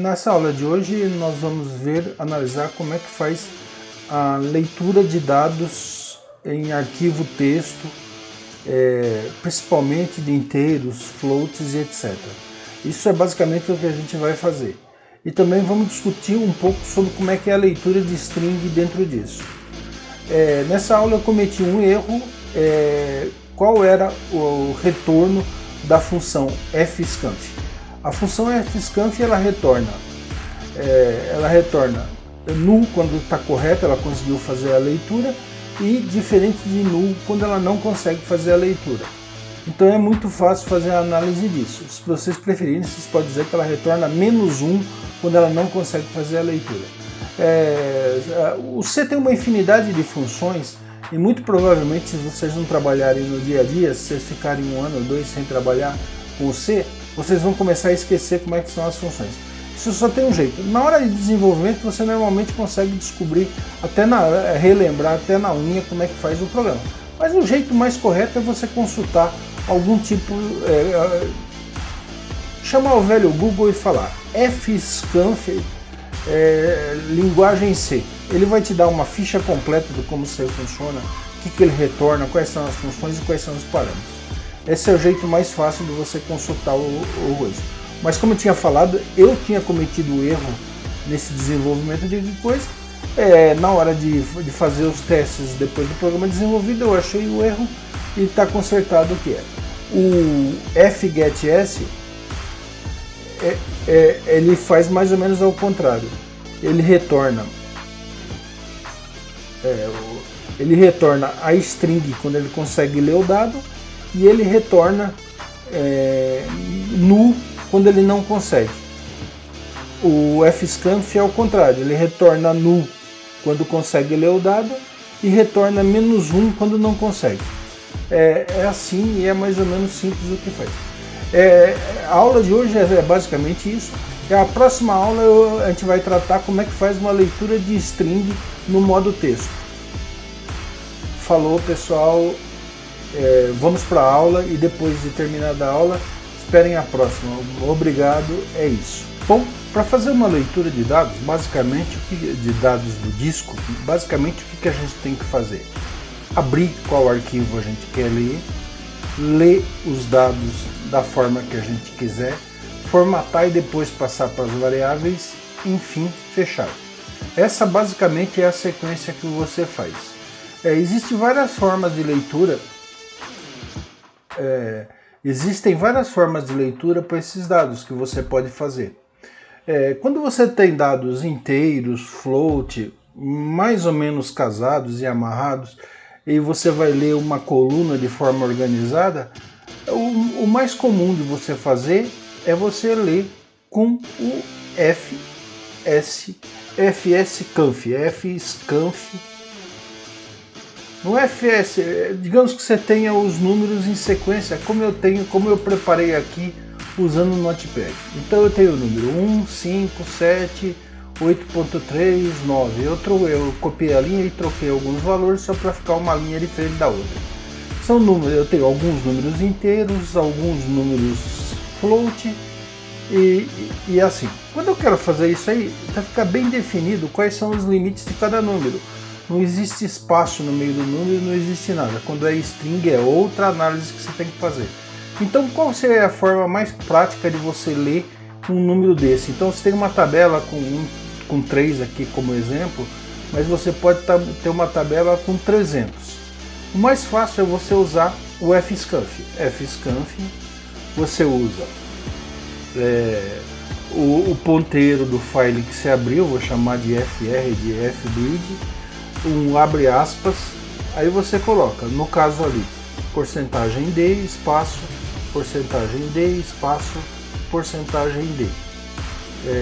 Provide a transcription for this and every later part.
Nessa aula de hoje nós vamos analisar como é que faz a leitura de dados em arquivo texto, principalmente de inteiros, floats e etc. Isso é basicamente o que a gente vai fazer. E também vamos discutir um pouco sobre como é que é a leitura de string dentro disso. Nessa aula eu cometi um erro, qual era o retorno da função fscanf. A função fscanf ela retorna null quando está correta, ela conseguiu fazer a leitura, e diferente de null quando ela não consegue fazer a leitura. Então é muito fácil fazer a análise disso. Se vocês preferirem, vocês podem dizer que ela retorna -1 quando ela não consegue fazer a leitura. O C tem uma infinidade de funções e muito provavelmente, se vocês não trabalharem no dia a dia, se vocês ficarem 1 ano ou 2 sem trabalhar com o C, vocês vão começar a esquecer como é que são as funções. Isso só tem um jeito. Na hora de desenvolvimento você normalmente consegue descobrir, relembrar até na unha como é que faz o programa. Mas o jeito mais correto é você consultar algum tipo, chamar o velho Google e falar fscanf linguagem C. Ele vai te dar uma ficha completa de como C funciona, o que ele retorna, quais são as funções e quais são os parâmetros. Esse é o jeito mais fácil de você consultar o coisa. Mas como eu tinha falado, eu tinha cometido o erro nesse desenvolvimento de coisa. Na hora de fazer os testes depois do programa desenvolvido, eu achei o erro e está consertado o que é. O fgets ele faz mais ou menos ao contrário. Ele retorna a string quando ele consegue ler o dado, e ele retorna null quando ele não consegue. O fscanf é ao contrário, ele retorna null quando consegue ler o dado e retorna -1 quando não consegue. É assim, e é mais ou menos simples o que faz. A aula de hoje é basicamente isso. A próxima aula a gente vai tratar como é que faz uma leitura de string no modo texto. Falou, pessoal, vamos para a aula e depois de terminada a aula, esperem a próxima. Obrigado, é isso. Bom, para fazer uma leitura de dados, basicamente de dados do disco, basicamente o que a gente tem que fazer? Abrir qual arquivo a gente quer ler os dados da forma que a gente quiser, formatar e depois passar para as variáveis, enfim, fechar. Essa basicamente é a sequência que você faz. Existem várias formas de leitura. Existem várias formas de leitura para esses dados que você pode fazer. Quando você tem dados inteiros, float, mais ou menos casados e amarrados, e você vai ler uma coluna de forma organizada, o mais comum de você fazer é você ler com o fscanf. No fs, digamos que você tenha os números em sequência, como eu preparei aqui usando o Notepad. Então eu tenho o número 1, 5, 7, 8.3, 9. Eu copiei a linha e troquei alguns valores só para ficar uma linha diferente da outra. São números, eu tenho alguns números inteiros, alguns números float e assim. Quando eu quero fazer isso aí, para ficar bem definido quais são os limites de cada número. Não existe espaço no meio do número, não existe nada. Quando é string é outra análise que você tem que fazer. Então qual seria a forma mais prática de você ler um número desse? Então você tem uma tabela com 3 aqui como exemplo, mas você pode ter uma tabela com 300. O mais fácil é você usar o fscanf. Fscanf, você usa o ponteiro do file que você abriu, vou chamar de fr, de fbread, abre aspas, aí você coloca, no caso ali, porcentagem D, espaço, porcentagem D, espaço, porcentagem D,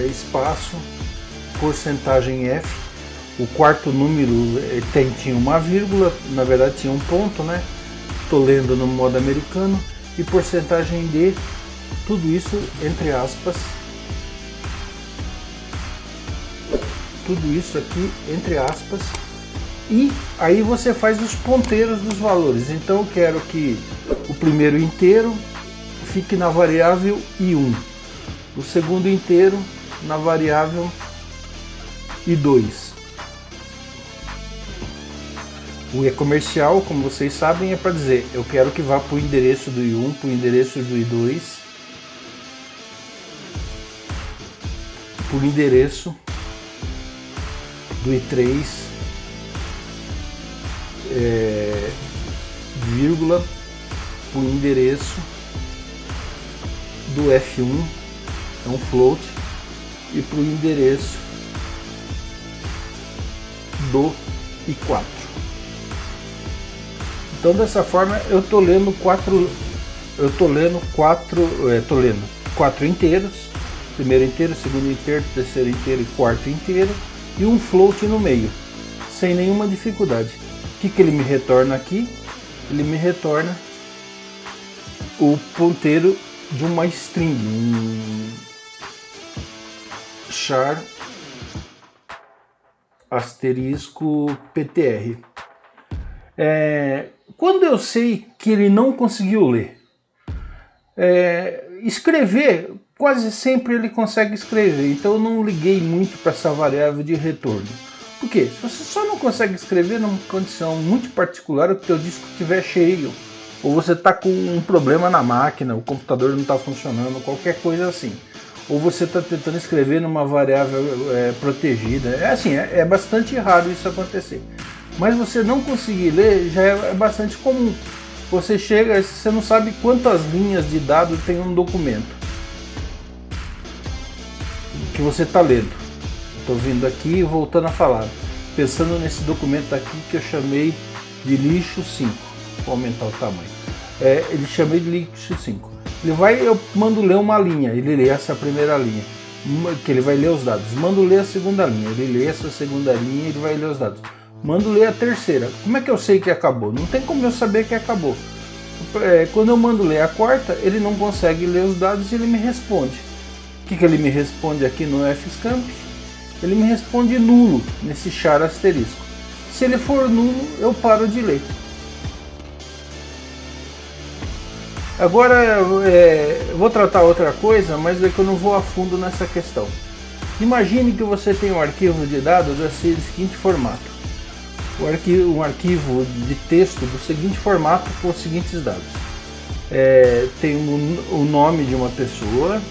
espaço, porcentagem F, o quarto número tinha uma vírgula, na verdade tinha um ponto, né? Estou lendo no modo americano, e porcentagem D, tudo isso entre aspas, tudo isso aqui entre aspas, e aí você faz os ponteiros dos valores. Então eu quero que o primeiro inteiro fique na variável i1, o segundo inteiro na variável I2. O E comercial, como vocês sabem, é para dizer eu quero que vá para o endereço do I1, para o endereço do I2, para o endereço do I3, vírgula, para o endereço do F1, é um float, e para o endereço do I4. Então dessa forma eu tô lendo quatro inteiros, primeiro inteiro, segundo inteiro, terceiro inteiro e quarto inteiro, e um float no meio, sem nenhuma dificuldade. O que ele me retorna aqui? Ele me retorna o ponteiro de uma string, um char asterisco PTR. Quando eu sei que ele não conseguiu ler, escrever, quase sempre ele consegue escrever, então eu não liguei muito para essa variável de retorno. Por quê? Se você só não consegue escrever numa condição muito particular, o teu disco estiver cheio, ou você está com um problema na máquina, o computador não está funcionando, qualquer coisa assim, ou você está tentando escrever numa variável protegida, é bastante raro isso acontecer. Mas você não conseguir ler já é bastante comum. Você chega, você não sabe quantas linhas de dados tem um documento que você está lendo. Estou vindo aqui e voltando a falar, pensando nesse documento aqui que eu chamei de lixo 5. Vou aumentar o tamanho. Ele chamei de lixo 5. Eu mando ler uma linha, ele lê essa primeira linha, que ele vai ler os dados. Mando ler a segunda linha, ele lê essa segunda linha e ele vai ler os dados. Mando ler a terceira. Como é que eu sei que acabou? Não tem como eu saber que acabou. Quando eu mando ler a quarta, ele não consegue ler os dados e ele me responde. O que ele me responde aqui no fscamp? Ele me responde nulo nesse char asterisco. Se ele for nulo, eu paro de ler. Agora eu vou tratar outra coisa, mas é que eu não vou a fundo nessa questão. Imagine que você tem um arquivo de dados do seguinte formato. Um arquivo de texto do seguinte formato com os seguintes dados. Tem o nome de uma pessoa,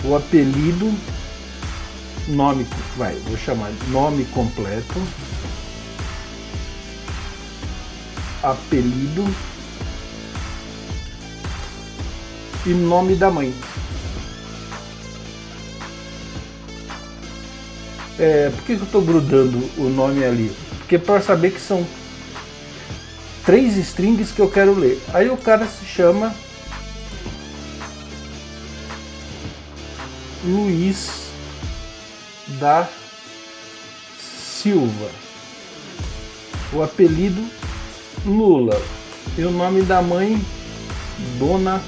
o apelido, vou chamar de nome completo, apelido e nome da mãe. Por que eu estou grudando o nome ali? Porque para saber que são 3 strings que eu quero ler. Aí o cara se chama Luiz da Silva, o apelido Lula e o nome da mãe Dona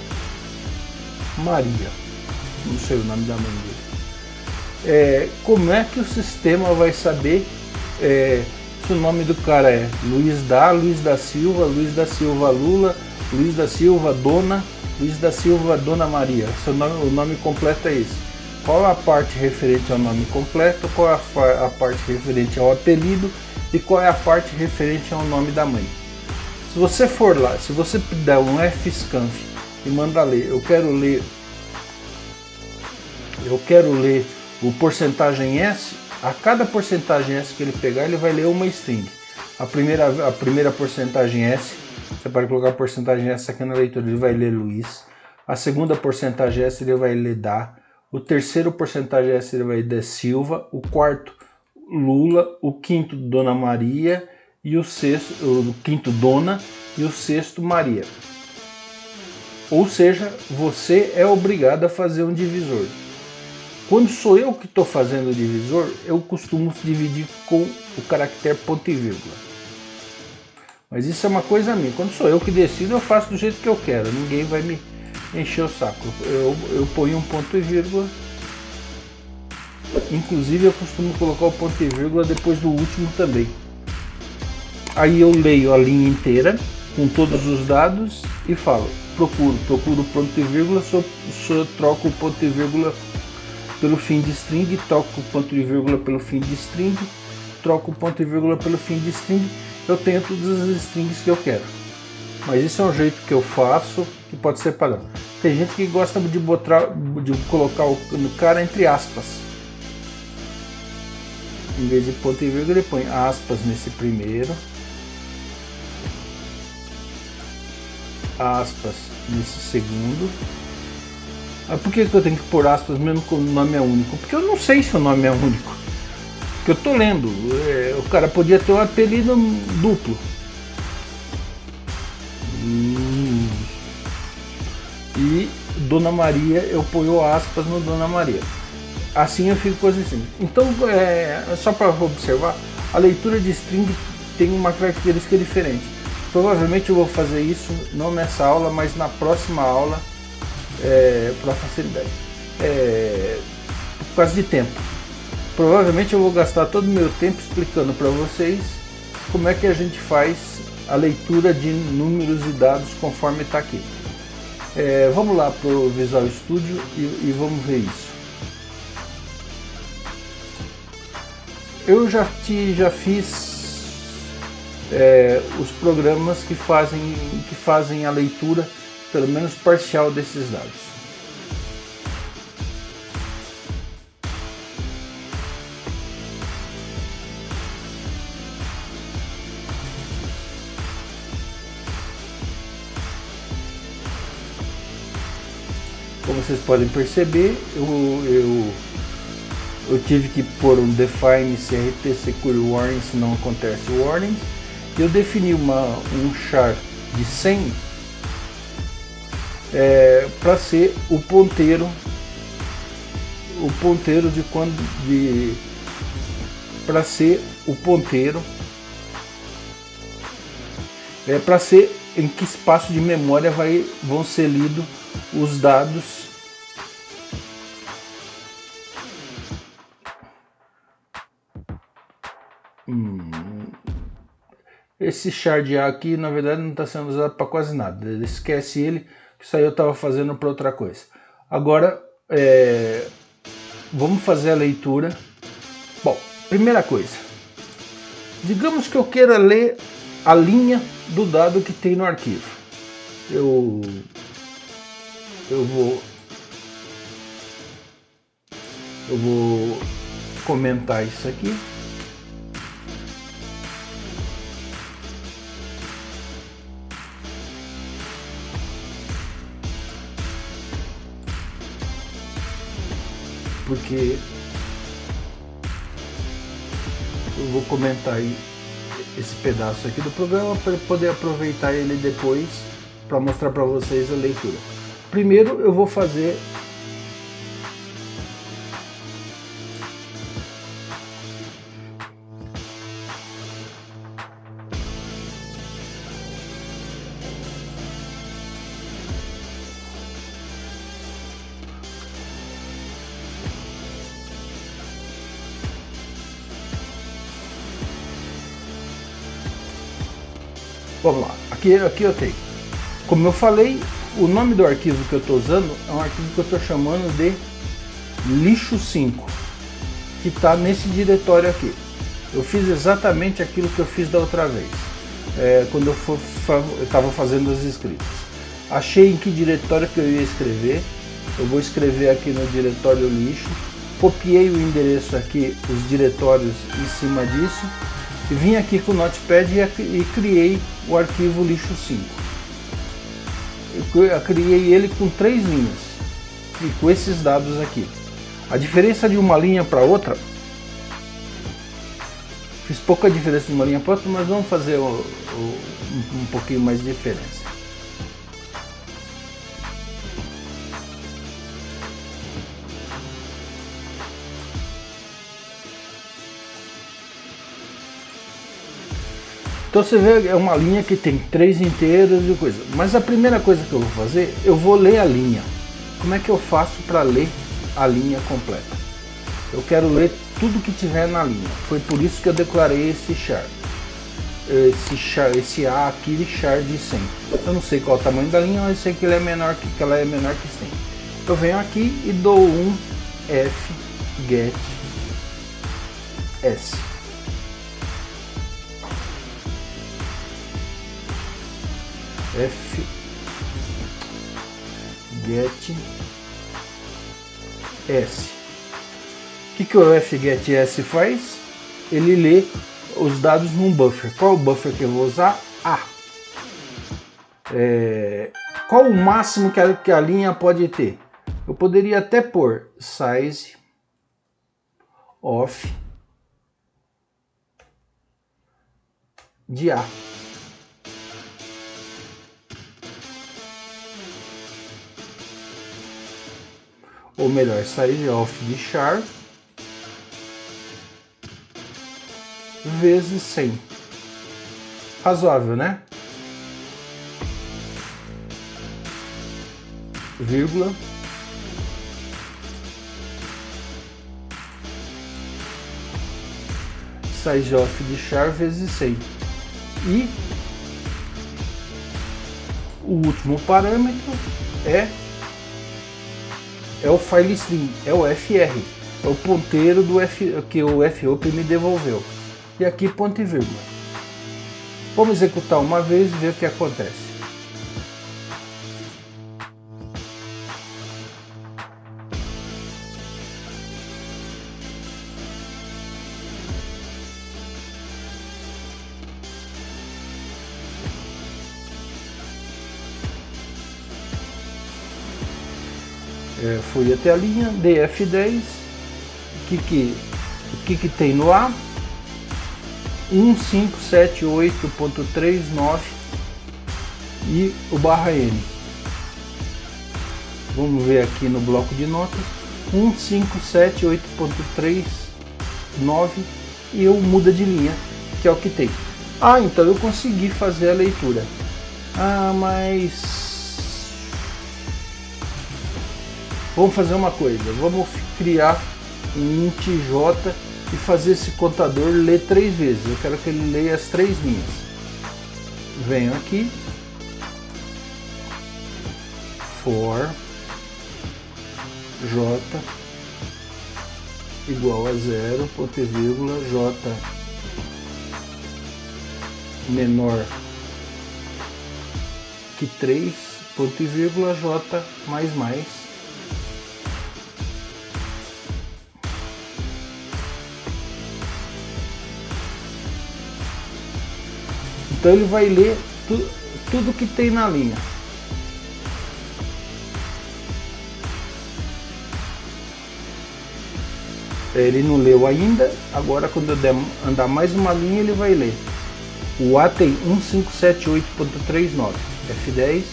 Maria. Não sei o nome da mãe dele. Como é que o sistema vai saber se o nome do cara é Luiz da Silva Lula, Luiz da Silva Dona, Luiz da Silva Dona Maria? O nome completo é esse. Qual a parte referente ao nome completo, qual é a parte referente ao apelido e qual é a parte referente ao nome da mãe? Se você for lá, se você der um fscanf e mandar ler, eu quero ler o porcentagem S, a cada porcentagem S que ele pegar, ele vai ler uma string. A primeira porcentagem S, você pode colocar a porcentagem S aqui na leitura, ele vai ler Luiz. A segunda porcentagem S, ele vai ler Da. O terceiro porcentagem S, ele vai ler Silva. O quarto, Lula. O quinto, Dona Maria. E o quinto, Dona. E o sexto, Maria. Ou seja, você é obrigado a fazer um divisor. Quando sou eu que estou fazendo o divisor, eu costumo dividir com o caractere ponto e vírgula. Mas isso é uma coisa minha. Quando sou eu que decido, eu faço do jeito que eu quero. Ninguém vai me encher o saco. Eu ponho um ponto e vírgula. Inclusive eu costumo colocar o ponto e vírgula depois do último também. Aí eu leio a linha inteira com todos os dados e falo, procuro ponto e vírgula, só troco o ponto e vírgula pelo fim de string, troco o ponto e vírgula pelo fim de string, troco o ponto e vírgula pelo fim de string, eu tenho todas as strings que eu quero. Mas isso é um jeito que eu faço, que pode ser padrão. Tem gente que gosta de colocar o cara entre aspas. Em vez de ponto e vírgula, ele põe aspas nesse primeiro, aspas nesse segundo. Por que eu tenho que pôr aspas mesmo quando o nome é único? Porque eu não sei se o nome é único. Porque eu tô lendo. O cara podia ter um apelido duplo. E Dona Maria, eu ponho aspas no Dona Maria. Assim eu fico coisa assim. Então, só para observar, a leitura de string tem uma característica diferente. Provavelmente eu vou fazer isso não nessa aula, mas na próxima aula, para facilidade. Por causa de tempo. Provavelmente eu vou gastar todo o meu tempo explicando para vocês como é que a gente faz a leitura de números e dados conforme está aqui. Vamos lá para o Visual Studio e vamos ver isso. Eu já fiz os programas que fazem a leitura, pelo menos parcial, desses dados. Como vocês podem perceber, eu tive que pôr um define crt secure warning se não acontece o warning. Eu defini um char de 100 para ser o ponteiro para ser em que espaço de memória vão ser lidos os dados Esse char de A aqui, na verdade, não está sendo usado para quase nada. Esquece ele, que isso aí eu estava fazendo para outra coisa. Agora, vamos fazer a leitura. Bom, primeira coisa. Digamos que eu queira ler a linha do dado que tem no arquivo. Eu vou comentar isso aqui. Porque eu vou comentar aí esse pedaço aqui do programa para poder aproveitar ele depois para mostrar para vocês a leitura. Primeiro eu vou fazer vamos lá, aqui eu tenho. Como eu falei, o nome do arquivo que eu estou usando é um arquivo que eu estou chamando de lixo5, que está nesse diretório aqui. Eu fiz exatamente aquilo que eu fiz da outra vez, quando eu estava fazendo as escritas. Achei em que diretório que eu ia escrever. Eu vou escrever aqui no diretório lixo, copiei o endereço aqui, os diretórios em cima disso, e vim aqui com o Notepad e criei o arquivo lixo5. Eu criei ele com 3 linhas e com esses dados aqui. A diferença de uma linha para outra, fiz pouca diferença de uma linha para outra, mas vamos fazer um pouquinho mais de diferença. Então você vê, é uma linha que tem 3 inteiros e coisa. Mas a primeira coisa que eu vou fazer, eu vou ler a linha. Como é que eu faço para ler a linha completa? Eu quero ler tudo que tiver na linha. Foi por isso que eu declarei esse char. Esse A aqui de char de 100. Eu não sei qual é o tamanho da linha, mas eu sei que ela é menor que 100. Eu venho aqui e dou um F get s. F get s. O que o fgetS faz? Ele lê os dados num buffer. Qual o buffer que eu vou usar? A. Qual o máximo que a linha pode ter? Eu poderia até pôr size of de A. Ou melhor, size of de char vezes 100. Razoável, né? Vírgula. Size of de char vezes 100. E o último parâmetro é o file string, é o FR, é o ponteiro que o fopen me devolveu. E aqui ponto e vírgula. Vamos executar uma vez e ver o que acontece. Fui até a linha, df10, o que tem no A? 1578.39 e o barra N. Vamos ver aqui no bloco de notas, 1578.39 e eu muda de linha, que é o que tem. Ah, então eu consegui fazer a leitura. Ah, mas vamos fazer uma coisa, vamos criar um int j e fazer esse contador ler 3 vezes. Eu quero que ele leia as 3 linhas. Venho aqui, for j igual a 0, ponto e vírgula, j menor que 3, ponto e vírgula, j mais mais. Então ele vai ler tudo que tem na linha. Ele não leu ainda, agora quando eu andar mais uma linha ele vai ler. O A tem 1578.39, F10.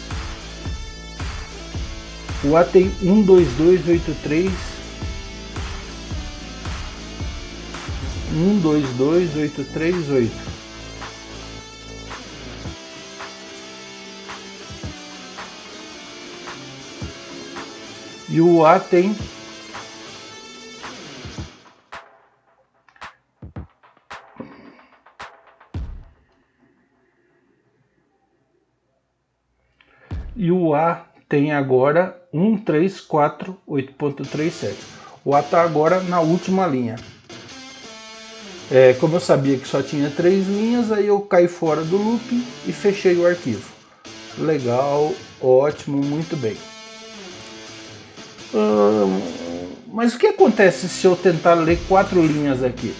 O A tem 12283, 122838. E o A tem agora 1348.37. O A está agora na última linha. Como eu sabia que só tinha 3 linhas, aí eu caí fora do loop e fechei o arquivo. Legal, ótimo, muito bem. Mas o que acontece se eu tentar ler 4 linhas aqui?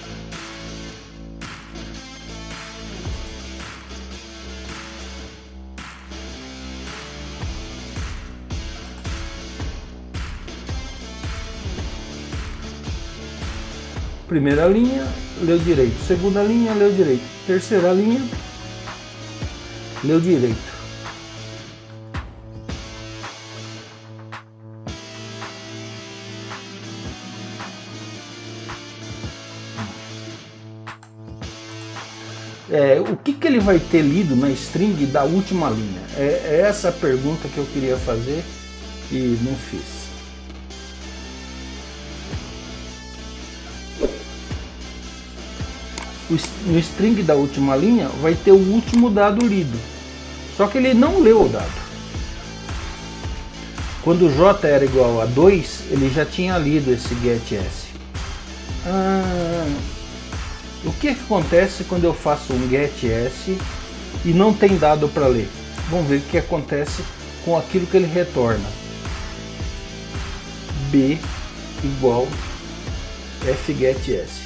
Primeira linha, leu direito. Segunda linha, leu direito. Terceira linha, leu direito. O que ele vai ter lido na string da última linha? É essa a pergunta que eu queria fazer e não fiz. No string da última linha vai ter o último dado lido, só que ele não leu o dado. Quando o j era igual a 2, ele já tinha lido esse getS. O que acontece quando eu faço um getS e não tem dado para ler? Vamos ver o que acontece com aquilo que ele retorna. B igual fgetS.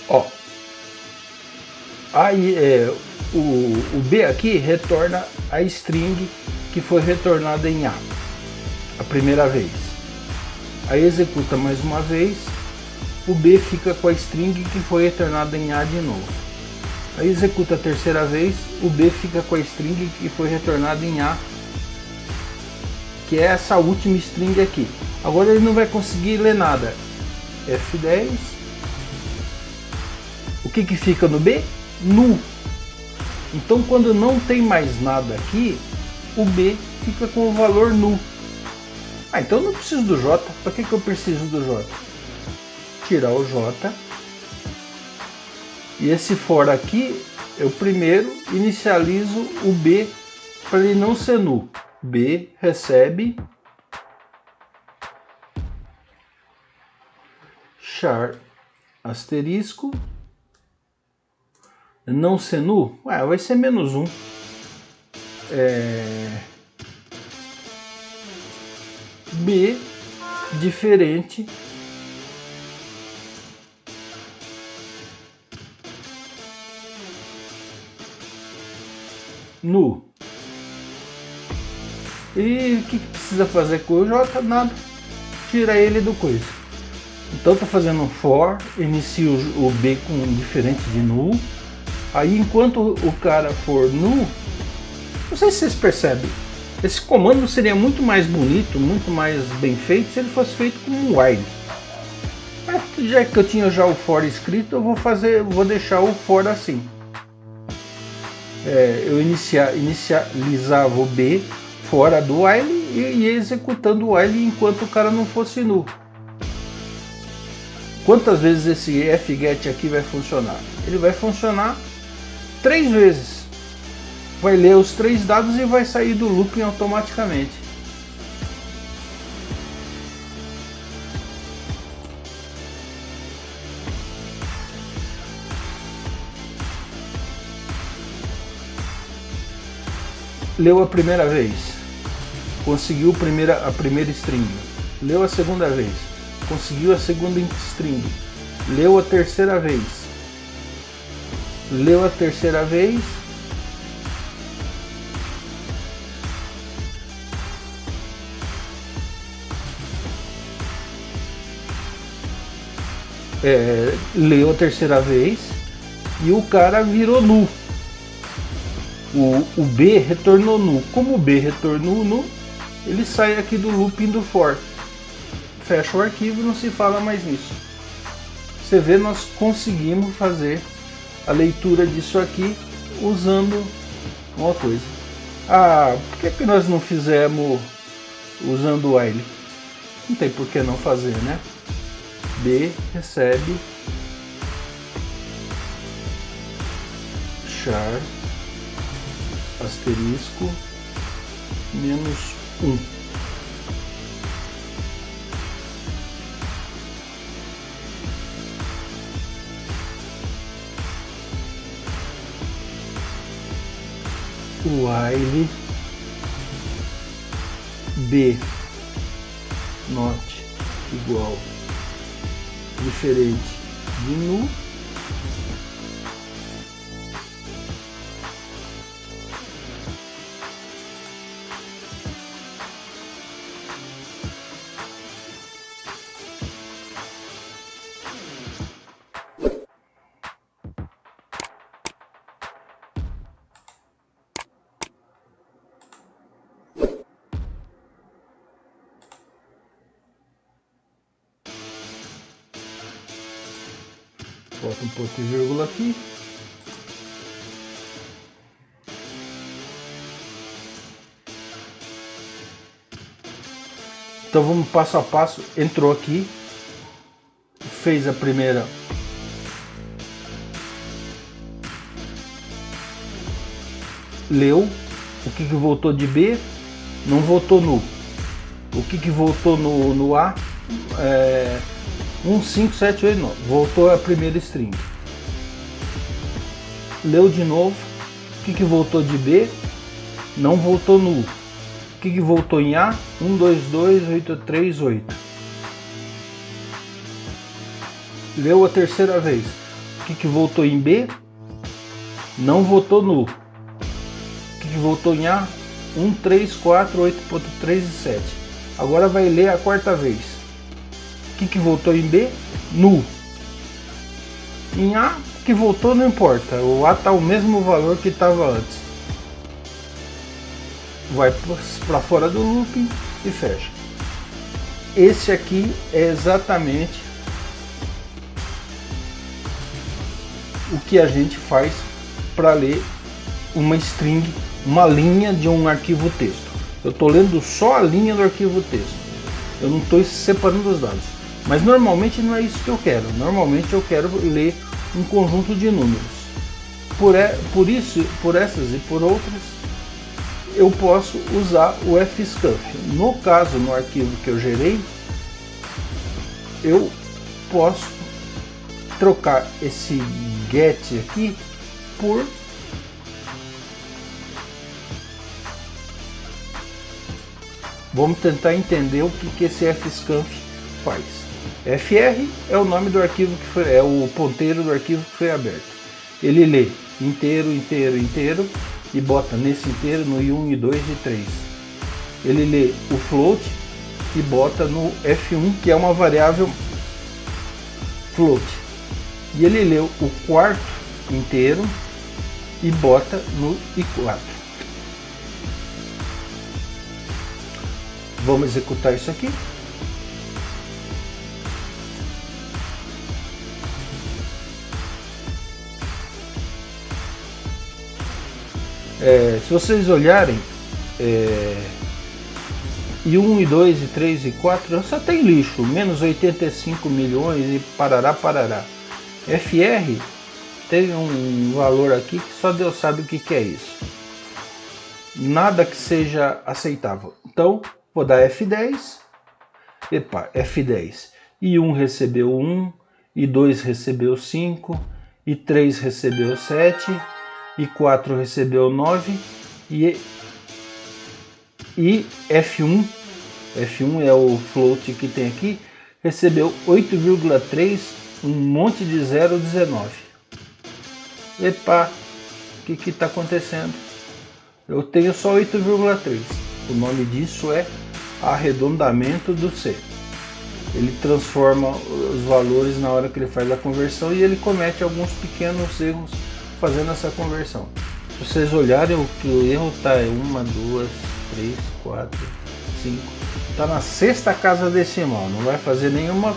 Ó, aí o B aqui retorna a string que foi retornada em A a primeira vez. Aí executa mais uma vez, o B fica com a string que foi retornada em A de novo. Aí executa a terceira vez, o B fica com a string que foi retornada em A, que é essa última string aqui. Agora ele não vai conseguir ler nada. F10. O que fica no B? Nu. Então quando não tem mais nada aqui, o B fica com o valor nu. Então eu não preciso do J. Para que eu preciso do J? Tirar o J. E esse for aqui, eu primeiro inicializo o B para ele não ser nu. B recebe char asterisco não ser nu? Vai ser -1. B diferente nu. E o que precisa fazer com o J? Nada. Tira ele do coisa. Então estou fazendo um for, inicio o B com diferente de nu. Aí enquanto o cara for nu, não sei se vocês percebem, esse comando seria muito mais bonito, muito mais bem feito se ele fosse feito com um while. Mas já que eu tinha já o for escrito, eu vou deixar o for assim. Eu inicializava o B fora do while e ia executando o while enquanto o cara não fosse nu. Quantas vezes esse fget aqui vai funcionar? Ele vai funcionar 3 vezes. Vai ler os 3 dados e vai sair do looping automaticamente. Leu a primeira vez, conseguiu a primeira string. Leu a segunda vez, conseguiu a segunda string. Leu a terceira vez, leu a terceira vez. Leu a terceira vez e o cara virou nu. O B retornou nu. Como o B retornou nu, ele sai aqui do looping do for. Fecha o arquivo e não se fala mais nisso. Você vê, nós conseguimos fazer a leitura disso aqui usando uma coisa. Por que nós não fizemos usando o while? Não tem por que não fazer, né? B recebe char asterisco -1. While B not igual diferente de nu. Bota um ponto e vírgula aqui. Então vamos passo a passo. Entrou aqui, fez a primeira leu. O que voltou de B não voltou no. O que voltou no A 1, 5, 7, 8, 9. Voltou a primeira string. Leu de novo. O que voltou de B não voltou no U. O que voltou em A? 1, 2, 2, 8, 3, 8. Leu a terceira vez. O que voltou em B não voltou no U. O que voltou em A? 1, 3, 4, 8.3 e 7. Agora vai ler a quarta vez. O que voltou em B? Nu. Em A, que voltou não importa. O A está o mesmo valor que estava antes. Vai para fora do looping e fecha. Esse aqui é exatamente o que a gente faz para ler uma string, uma linha de um arquivo texto. Eu estou lendo só a linha do arquivo texto. Eu não estou separando os dados. Mas normalmente não é isso que eu quero. Normalmente eu quero ler um conjunto de números. Por isso, por essas e por outras, eu posso usar o fscunf. No caso, no arquivo que eu gerei, eu posso trocar esse get aqui por vamos tentar entender o que esse fscunf faz. fr é o nome do arquivo que foi, é o ponteiro do arquivo que foi aberto. Ele lê inteiro, inteiro, inteiro e bota nesse inteiro no i1, i2 e 3. Ele lê o float e bota no f1, que é uma variável float. E ele lê o quarto inteiro e bota no i4. Vamos executar isso aqui. Se vocês olharem, I1, I2, I3 e I4 só tem lixo, menos 85 milhões e parará, parará. FR tem um valor aqui que só Deus sabe o que é isso. Nada que seja aceitável. Então, vou dar F10. Epa, F10. I1 recebeu 1, I2 recebeu 5, I3 recebeu 7, I4 recebeu 9 e F1 é o float que tem aqui, recebeu 8,3, um monte de 0,19. Epa, o que está acontecendo? Eu tenho só 8,3. O nome disso é arredondamento do C. Ele transforma os valores na hora que ele faz a conversão e ele comete alguns pequenos erros fazendo essa conversão. Se vocês olharem, o que o erro está é 1, 2, 3, 4, 5. Está na sexta casa decimal. Não vai fazer nenhuma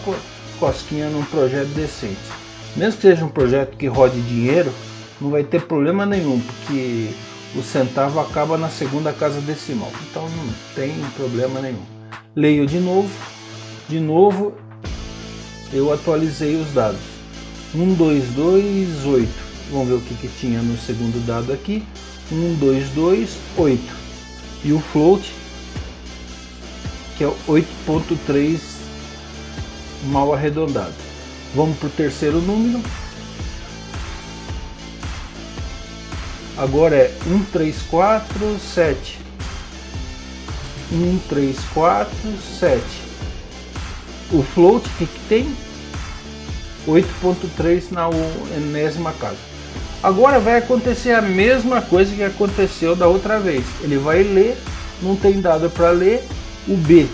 cosquinha num projeto decente. Mesmo que seja um projeto que rode dinheiro, não vai ter problema nenhum, porque o centavo acaba na segunda casa decimal. Então não tem problema nenhum. Leio de novo eu atualizei os dados. 1, 2, 2, 8. Vamos ver o que tinha no segundo dado aqui. 1, 2, 2, 8. E o float, que é 8.3 mal arredondado. Vamos para o terceiro número. Agora é 1, 3, 4, 7. 1, 3, 4, 7. O float, que tem? 8.3 na enésima casa. Agora vai acontecer a mesma coisa que aconteceu da outra vez. Ele vai ler, não tem dado para ler, o B.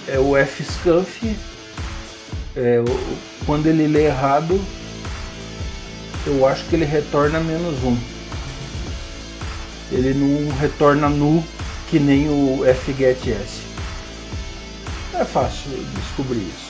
é o fscanf. Quando ele lê errado, eu acho que ele retorna -1. Ele não retorna nu que nem o fgetS. É fácil descobrir isso.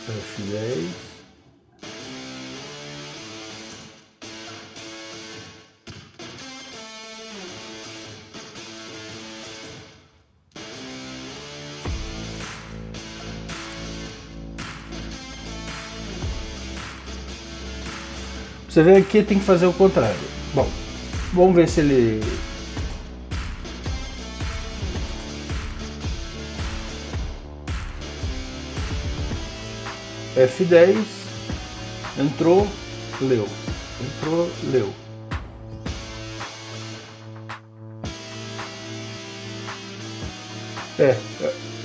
F10. Você vê aqui, tem que fazer o contrário. Bom, vamos ver se ele... F10, entrou, leu, entrou, leu.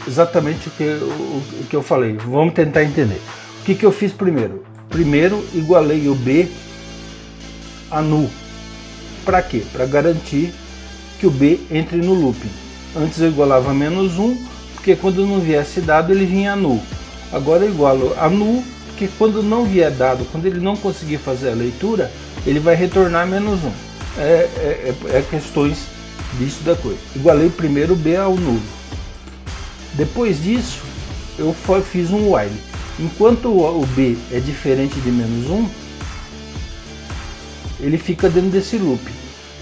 Exatamente o que eu falei. Vamos tentar entender. O que eu fiz primeiro? Primeiro igualei o B a nu. Para quê? Para garantir que o B entre no looping. Antes eu igualava -1, porque quando não viesse dado ele vinha nu. Agora eu igualo a nu, porque quando não vier dado, quando ele não conseguir fazer a leitura, ele vai retornar -1. Questões disso da coisa. Igualei primeiro o B ao nulo. Depois disso, eu fiz um while. Enquanto o B é diferente de -1, ele fica dentro desse loop.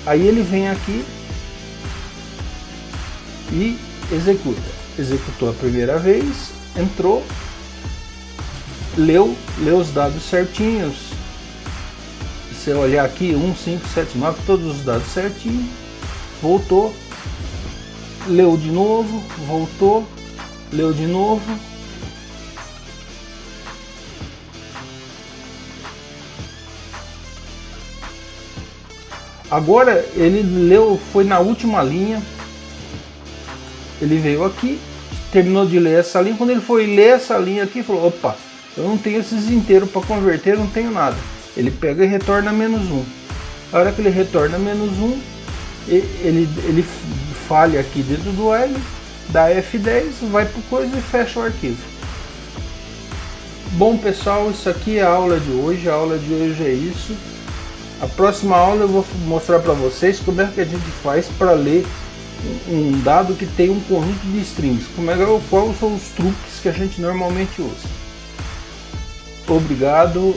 Aí ele vem aqui e executa. Executou a primeira vez, entrou, leu os dados certinhos. Se você olhar aqui, 1, 5, 7, 9, todos os dados certinhos. Voltou, leu de novo, voltou, leu de novo. Agora ele leu, foi na última linha, ele veio aqui, terminou de ler essa linha. Quando ele foi ler essa linha aqui, falou: opa, eu não tenho esses inteiros para converter, não tenho nada. Ele pega e retorna -1. A hora que ele retorna -1, ele falha aqui dentro do while, dá F10, vai para coisa e fecha o arquivo. Bom pessoal, isso aqui é a aula de hoje. A aula de hoje é isso. A próxima aula eu vou mostrar para vocês como é que a gente faz para ler um dado que tem um conjunto de strings. Quais são os truques que a gente normalmente usa. Obrigado.